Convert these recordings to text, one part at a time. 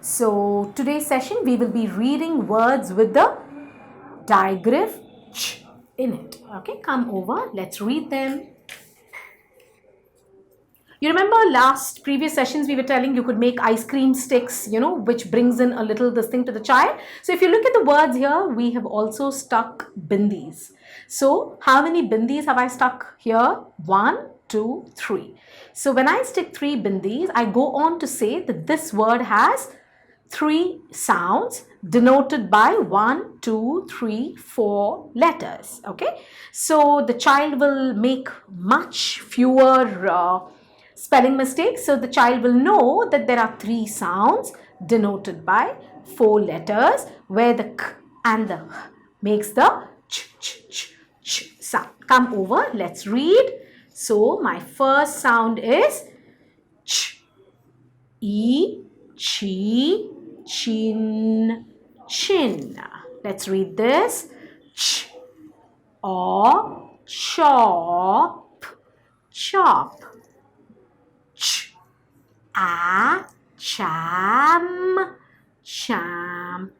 So today's session we will be reading words with the digraph ch in it. Okay, come over, let's read them. You remember previous sessions we were telling you could make ice cream sticks, which brings in a little this thing to the child. So if you look at the words here, we have also stuck bindis. So how many bindis have I stuck here? 1, 2, 3. So when I stick 3 bindis, I go on to say that this word has 3 sounds denoted by 1, 2, 3, 4 letters. Okay, so the child will make much fewer spelling mistakes. So the child will know that there are 3 sounds denoted by 4 letters, where the k and the h makes the ch sound. Come over, let's read. So my first sound is ch, e, chi, chin, chin. Let's read this. Ch, o, chop, chop. Ch, a, cham, champ,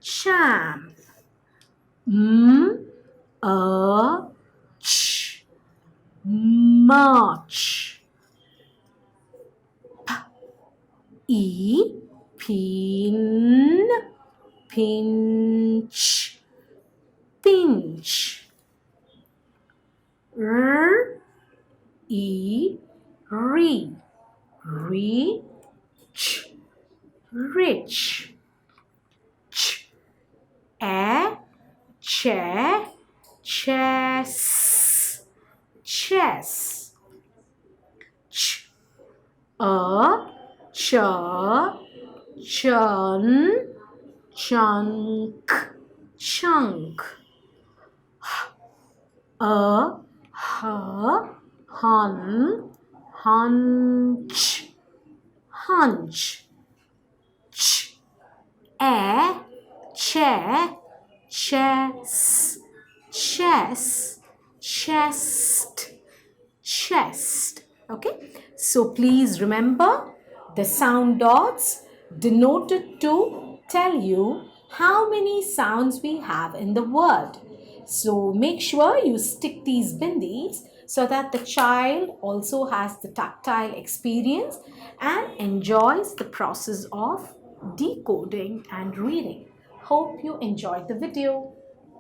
champ. A, ch, much. E, pin, pinch, pinch. R, e, re, reach, rich. Ch, e, che, chess, chess. Ch, ch, chun, chunk, chunk. Hun, hunch, hunch. Ch, che, chess, chess, chest, chest. Okay, so please remember the sound dots denoted to tell you how many sounds we have in the word. So make sure you stick these bindis so that the child also has the tactile experience and enjoys the process of decoding and reading. Hope you enjoyed the video.